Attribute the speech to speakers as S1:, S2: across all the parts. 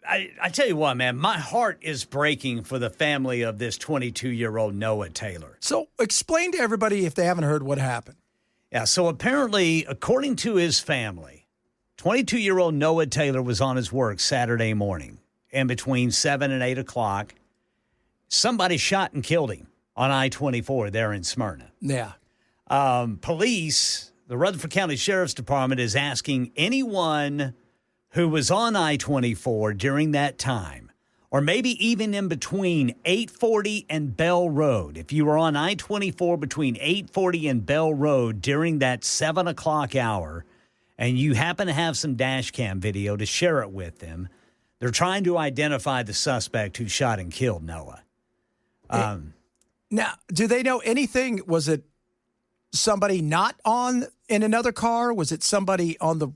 S1: I tell you what, man, my heart is breaking for the family of this 22-year-old Noah Taylor.
S2: So explain to everybody if they haven't heard what happened.
S1: Yeah, so apparently, according to his family, 22-year-old Noah Taylor was on his work Saturday morning, and between 7 and 8 o'clock, somebody shot and killed him on I-24 there in Smyrna.
S2: Yeah.
S1: Police, the Rutherford County Sheriff's Department, is asking anyone who was on I-24 during that time, or maybe even in between 840 and Bell Road. If you were on I-24 between 840 and Bell Road during that 7 o'clock hour, and you happen to have some dash cam video to share it with them, they're trying to identify the suspect who shot and killed Noah.
S2: Now, do they know anything? Was it somebody not in another car? Was it somebody on the,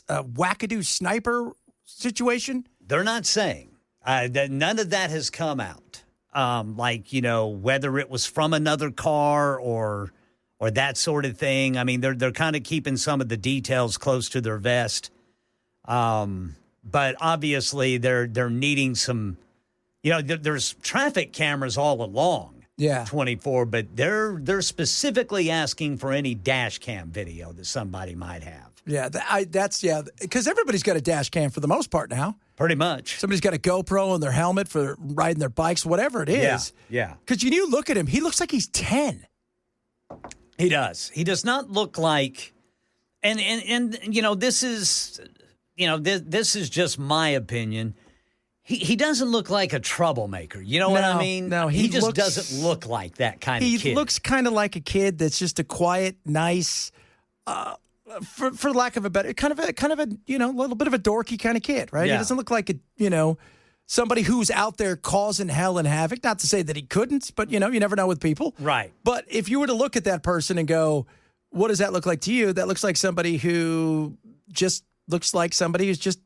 S2: a wackadoo sniper situation?
S1: They're not saying. That none of that has come out. Whether it was from another car or that sort of thing. I mean, they're kind of keeping some of the details close to their vest. But obviously they're needing some, there's traffic cameras all along.
S2: Yeah.
S1: 24, but they're specifically asking for any dash cam video that somebody might have.
S2: Yeah, because everybody's got a dash cam for the most part now.
S1: Pretty much.
S2: Somebody's got a GoPro on their helmet for riding their bikes, whatever it is.
S1: Yeah.
S2: Because you look at him, he looks like he's 10.
S1: He does. He does not look like, and this is, this is just my opinion. He doesn't look like a troublemaker. You know what I mean?
S2: No,
S1: he just doesn't look like that kind of kid.
S2: He looks kind of like a kid that's just a quiet, nice, for lack of a better, kind of a little bit of a dorky kind of kid, right?
S1: Yeah.
S2: He doesn't look like somebody who's out there causing hell and havoc. Not to say that he couldn't, but you never know with people.
S1: Right.
S2: But if you were to look at that person and go, what does that look like to you? That looks like somebody who just looks like somebody who's just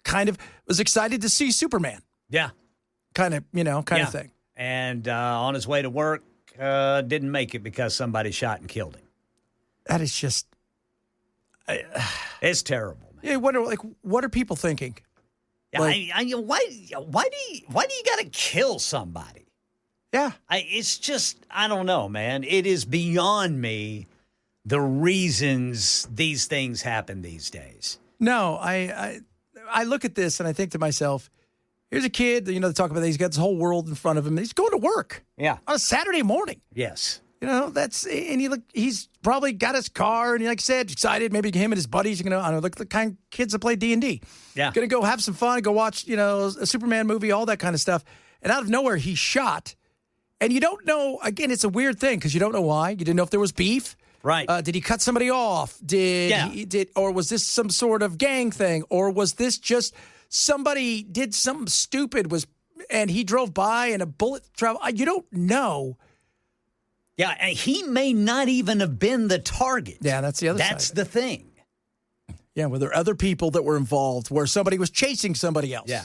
S2: kind of was excited to see Superman.
S1: Yeah.
S2: Kind of thing.
S1: And on his way to work, didn't make it because somebody shot and killed him. That
S2: is just...
S1: it's terrible, man.
S2: Yeah, what are people thinking?
S1: Yeah, why do you got to kill somebody?
S2: Yeah.
S1: It's just, I don't know, man. It is beyond me the reasons these things happen these days.
S2: No, I look at this and I think to myself, here's a kid, they talk about that. He's got this whole world in front of him. He's going to work.
S1: Yeah.
S2: On a Saturday morning.
S1: Yes.
S2: He's probably got his car and like I said, excited. Maybe him and his buddies are going to, look at the kind of kids that play D&D.
S1: Yeah.
S2: Going to go have some fun, go watch, a Superman movie, all that kind of stuff. And out of nowhere, he's shot. And you don't know, again, it's a weird thing because you don't know why. You didn't know if there was beef.
S1: Right.
S2: Did he cut somebody off? Or was this some sort of gang thing? Or was this just somebody did something stupid and he drove by and a bullet traveled? You don't know.
S1: Yeah, and he may not even have been the target.
S2: Yeah, that's the other side.
S1: That's the thing.
S2: Yeah, were there other people that were involved where somebody was chasing somebody else?
S1: Yeah.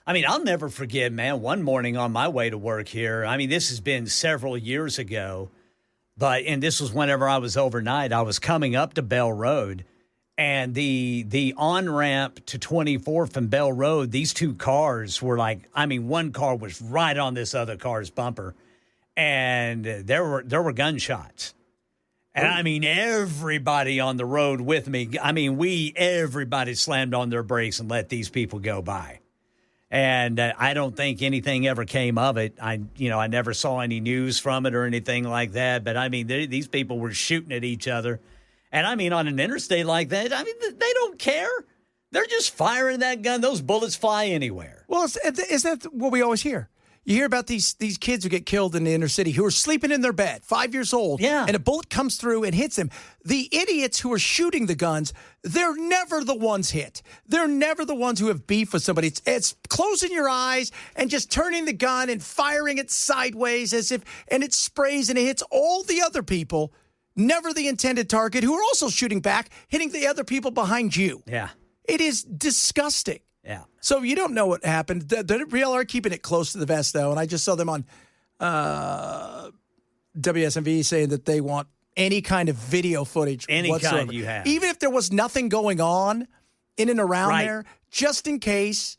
S1: I mean, I'll never forget, man, one morning on my way to work here. I mean, this has been several years ago. And this was whenever I was overnight. I was coming up to Bell Road, and the on-ramp to 24th and Bell Road, these two cars were one car was right on this other car's bumper, and there were gunshots. And I mean, everybody on the road with me, everybody slammed on their brakes and let these people go by. And I don't think anything ever came of it. I never saw any news from it or anything like that. But, these people were shooting at each other. And, on an interstate like that, they don't care. They're just firing that gun. Those bullets fly anywhere.
S2: Well, isn't that what we always hear? You hear about these kids who get killed in the inner city who are sleeping in their bed, 5 years old, and a bullet comes through and hits them. The idiots who are shooting the guns, they're never the ones hit. They're never the ones who have beef with somebody. It's closing your eyes and just turning the gun and firing it sideways and it sprays and it hits all the other people, never the intended target, who are also shooting back, hitting the other people behind you.
S1: Yeah.
S2: It is disgusting.
S1: Yeah.
S2: So you don't know what happened. The Real are keeping it close to the vest, though, and I just saw them on WSMV saying that they want any kind of video footage
S1: any
S2: whatsoever.
S1: kind you have.
S2: Even if there was nothing going on, in and around
S1: Right.
S2: there just in case,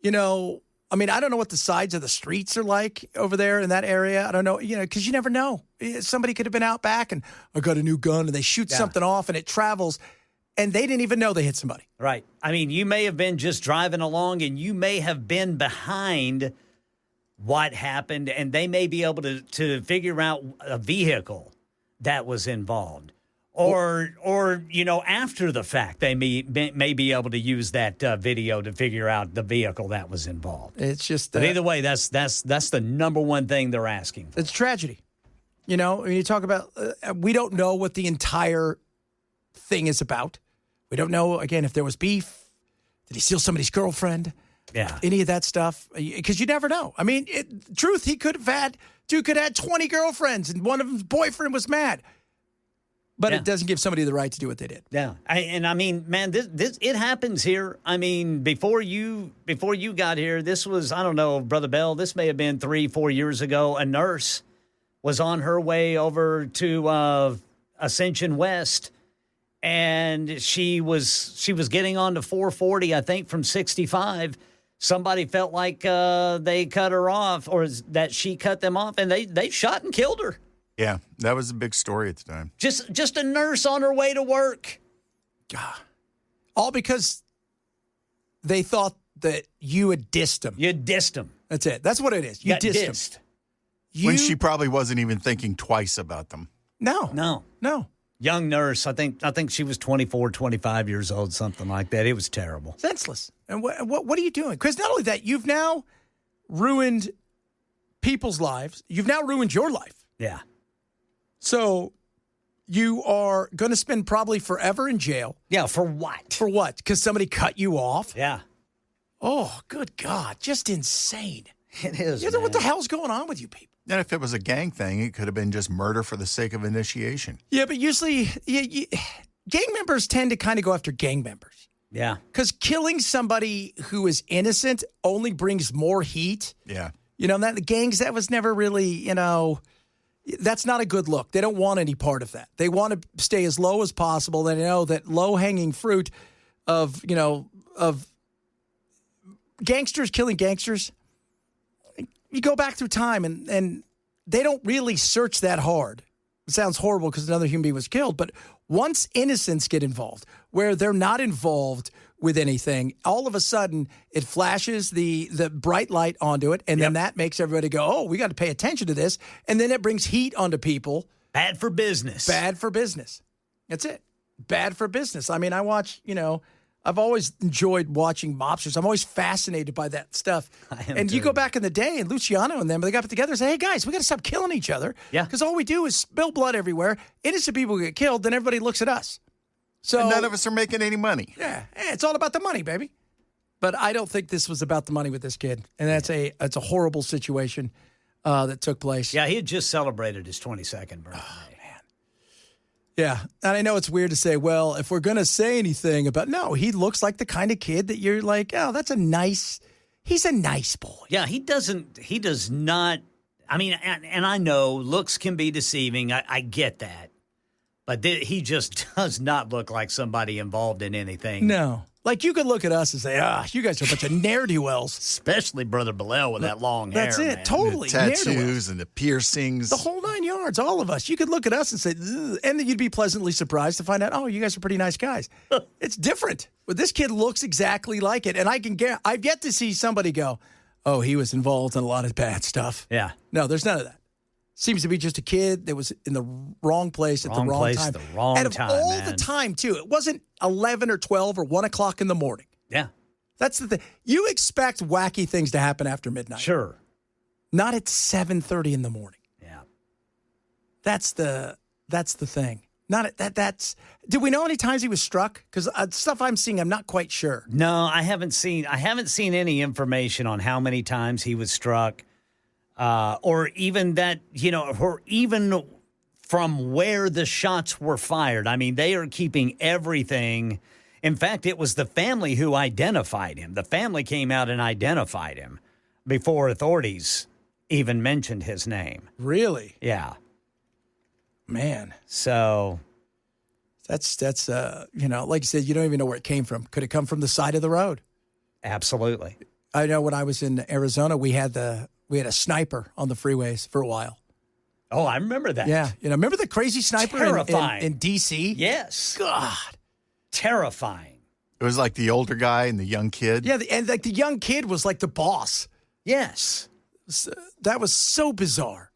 S2: you know. I mean, I don't know what the sides of the streets are like over there in that area. I don't know, you know, because you never know. Somebody could have been out back and I got a new gun and they shoot something off and it travels and they didn't even know they hit somebody.
S1: Right. I mean, you may have been just driving along and you may have been behind what happened and they may be able to figure out a vehicle that was involved. Or you know, after the fact, they may be able to use that video to figure out the vehicle that was involved.
S2: It's just,
S1: but either way, that's the number one thing they're asking for.
S2: It's tragedy. You know, when you talk about, we don't know what the entire thing is about. We don't know, again, if there was beef. Did he steal somebody's girlfriend?
S1: Yeah.
S2: Any of that stuff. Because you never know. I mean, truth, dude could have had 20 girlfriends and one of them's boyfriend was mad. But it doesn't give somebody the right to do what they did.
S1: Yeah, I mean, man, this it happens here. I mean, before you got here, this was, I don't know, Brother Bell, this may have been 3-4 years ago. A nurse was on her way over to Ascension West, and she was getting on to 440, I think, from 65. Somebody felt like they cut her off, or that she cut them off, and they shot and killed her.
S3: Yeah, that was a big story at the time.
S1: Just a nurse on her way to work.
S2: God. All because they thought that you had dissed them.
S1: You dissed them.
S2: That's it. That's what it is. You dissed them.
S3: When she probably wasn't even thinking twice about them.
S2: No.
S1: Young nurse. I think she was 24, 25 years old, something like that. It was terrible.
S2: Senseless. And what are you doing? Because not only that, you've now ruined people's lives. You've now ruined your life.
S1: Yeah.
S2: So you are going to spend probably forever in jail.
S1: Yeah, for what?
S2: For what? Because somebody cut you off?
S1: Yeah.
S2: Oh, good God. Just insane.
S1: It is,
S2: You know, what the hell's going on with you people?
S3: And if it was a gang thing, it could have been just murder for the sake of initiation.
S2: Yeah, but usually gang members tend to kind of go after gang members.
S1: Yeah.
S2: Because killing somebody who is innocent only brings more heat.
S3: Yeah.
S2: You know, the gangs, that was never really, you know... That's not a good look. They don't want any part of that. They want to stay as low as possible. They know that low-hanging fruit of gangsters killing gangsters, you go back through time and they don't really search that hard. It sounds horrible because another human being was killed, but once innocents get involved, where they're not involved with anything, all of a sudden it flashes the bright light onto it, and then that makes everybody go, oh, we got to pay attention to this, and then it brings heat onto people.
S1: Bad for business.
S2: Bad for business. That's it. Bad for business. I mean, I watch, you know, I've always enjoyed watching mobsters. I'm always fascinated by that stuff. And you go back in the day, and Luciano and them, they got together and say, hey, guys, we got to stop killing each other.
S1: Yeah.
S2: Because all we do is spill blood everywhere. Innocent people get killed, then everybody looks at us. So
S3: and none of us are making any money.
S2: Yeah, it's all about the money, baby. But I don't think this was about the money with this kid, and it's a horrible situation that took place.
S1: Yeah, he had just celebrated his 22nd birthday.
S2: Oh, man. Yeah, and I know it's weird to say, well, if we're going to say anything about, no, he looks like the kind of kid that you're like, oh, he's a nice boy.
S1: Yeah, he does not, I mean, and I know looks can be deceiving. I get that. But he just does not look like somebody involved in anything.
S2: No. Like, you could look at us and say, you guys are a bunch of ne'er-do-wells.
S1: Especially Brother Bilal with that long hair.
S2: That's it.
S1: Man.
S2: Totally.
S3: The tattoos and the piercings.
S2: The whole 9 yards, all of us. You could look at us and say, ugh, and then you'd be pleasantly surprised to find out, oh, you guys are pretty nice guys. It's different. But this kid looks exactly like it. And I've yet to see somebody go, oh, he was involved in a lot of bad stuff.
S1: Yeah.
S2: No, there's none of that. Seems to be just a kid that was in the wrong place at the wrong time.
S1: The wrong
S2: and
S1: time,
S2: all
S1: man.
S2: the time, too. It wasn't 11 or 12 or 1 o'clock in the morning.
S1: Yeah.
S2: That's the thing. You expect wacky things to happen after midnight.
S1: Sure.
S2: Not at 7:30 in the morning.
S1: Yeah.
S2: That's the thing. Not at that's. Did we know any times he was struck? Because stuff I'm seeing, I'm not quite sure.
S1: No, I haven't seen any information on how many times he was struck. Or even that, you know, or even from where the shots were fired. I mean, they are keeping everything. In fact, it was the family who identified him. The family came out and identified him before authorities even mentioned his name.
S2: Really?
S1: Yeah.
S2: Man.
S1: So
S2: That's like you said, you don't even know where it came from. Could it come from the side of the road?
S1: Absolutely.
S2: I know when I was in Arizona, we had a sniper on the freeways for a while.
S1: Oh, I remember that.
S2: Yeah. Remember the crazy sniper in D.C.?
S1: Yes.
S2: God.
S1: Terrifying.
S3: It was like the older guy and the young kid.
S2: Yeah, and like the young kid was like the boss.
S1: Yes.
S2: That was so bizarre.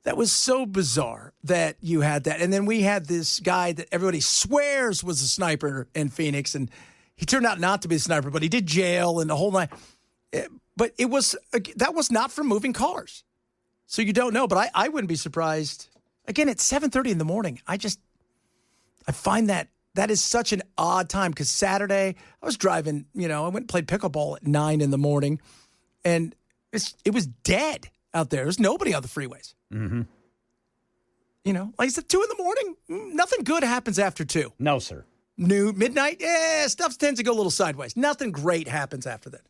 S2: That was so bizarre that you had that. And then we had this guy that everybody swears was a sniper in Phoenix, and he turned out not to be a sniper, but he did jail and the whole night. But that was not from moving cars. So you don't know, but I wouldn't be surprised. Again, at 7:30 in the morning, I find that is such an odd time because Saturday I was driving, I went and played pickleball at 9 in the morning, and it was dead out there. There's nobody on the freeways.
S1: Mm-hmm.
S2: Like I said, 2 in the morning, nothing good happens after 2.
S1: No, sir.
S2: Noon, midnight, stuff tends to go a little sideways. Nothing great happens after that.